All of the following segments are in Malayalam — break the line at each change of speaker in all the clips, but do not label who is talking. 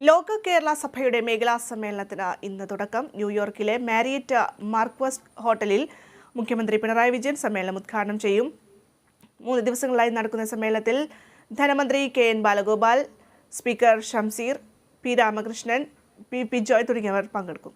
ലോക കേരള സഭയുടെ മേഖലാ സമ്മേളനത്തിന് ഇന്ന് തുടക്കം. ന്യൂയോർക്കിലെ മാരിയറ്റ് മാർക്വസ് ഹോട്ടലിൽ മുഖ്യമന്ത്രി പിണറായി വിജയൻ സമ്മേളനം ഉദ്ഘാടനം ചെയ്യും. 3 ദിവസങ്ങളായി നടക്കുന്ന സമ്മേളനത്തിൽ ധനമന്ത്രി കെ.എൻ. ബാലഗോപാൽ, സ്പീക്കർ ഷംസീർ, പി. രാമകൃഷ്ണൻ, പി. ജോയ് തുടങ്ങിയവർ പങ്കെടുക്കും.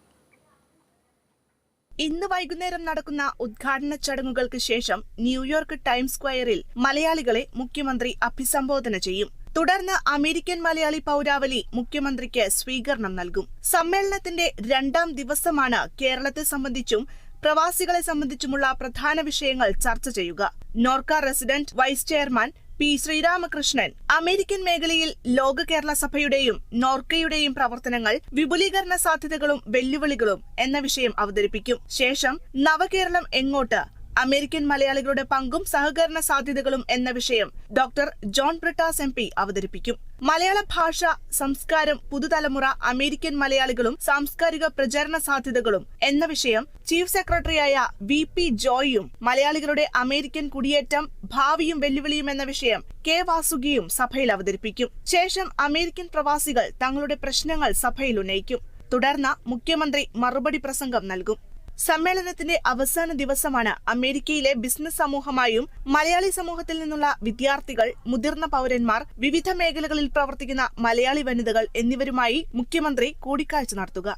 ഇന്ന് വൈകുന്നേരം നടക്കുന്ന ഉദ്ഘാടന ചടങ്ങുകൾക്ക് ശേഷം ന്യൂയോർക്ക് ടൈംസ് സ്ക്വയറിൽ മലയാളികളെ മുഖ്യമന്ത്രി അഭിസംബോധന ചെയ്യും. തുടർന്ന് അമേരിക്കൻ മലയാളി പൗരാവലി മുഖ്യമന്ത്രിക്ക് സ്വീകരണം നൽകും. സമ്മേളനത്തിന്റെ 2ാം ദിവസമാണ് കേരളത്തെ സംബന്ധിച്ചും പ്രവാസികളെ സംബന്ധിച്ചുമുള്ള പ്രധാന വിഷയങ്ങൾ ചർച്ച ചെയ്യുക. NORKA resident vice chairman P. Sreeramakrishnan American മേഖലയിൽ ലോക കേരള സഭയുടെയും നോർക്കയുടെയും പ്രവർത്തനങ്ങൾ, വിപുലീകരണ സാധ്യതകളും വെല്ലുവിളികളും എന്ന വിഷയം അവതരിപ്പിക്കും. ശേഷം നവകേരളം എങ്ങോട്ട്, അമേരിക്കൻ മലയാളികളുടെ പങ്കും സഹകരണ സാധ്യതകളും എന്ന വിഷയം ഡോക്ടർ ജോൺ ബ്രിട്ടാസ് MP അവതരിപ്പിക്കും. മലയാള ഭാഷ, സംസ്കാരം, പുതുതലമുറ, അമേരിക്കൻ മലയാളികളും സാംസ്കാരിക പ്രചരണ സാധ്യതകളും എന്ന വിഷയം ചീഫ് സെക്രട്ടറിയായ VP ജോയിയും, മലയാളികളുടെ അമേരിക്കൻ കുടിയേറ്റം, ഭാവിയും വെല്ലുവിളിയും എന്ന വിഷയം K. വാസുകിയും സഭയിൽ അവതരിപ്പിക്കും. ശേഷം അമേരിക്കൻ പ്രവാസികൾ തങ്ങളുടെ പ്രശ്നങ്ങൾ സഭയിൽ ഉന്നയിക്കും. തുടർന്ന് മുഖ്യമന്ത്രി മറുപടി പ്രസംഗം നൽകും. സമ്മേളനത്തിന്റെ അവസാന ദിവസമാണ് അമേരിക്കയിലെ ബിസിനസ് സമൂഹമായും മലയാളി സമൂഹത്തിൽ നിന്നുള്ള വിദ്യാർത്ഥികൾ, മുതിർന്ന പൗരന്മാർ, വിവിധ മേഖലകളിൽ പ്രവർത്തിക്കുന്ന മലയാളി വനിതകൾ എന്നിവരുമായി മുഖ്യമന്ത്രി കൂടിക്കാഴ്ച നടത്തുക.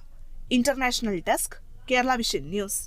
International desk, Kerala vision news.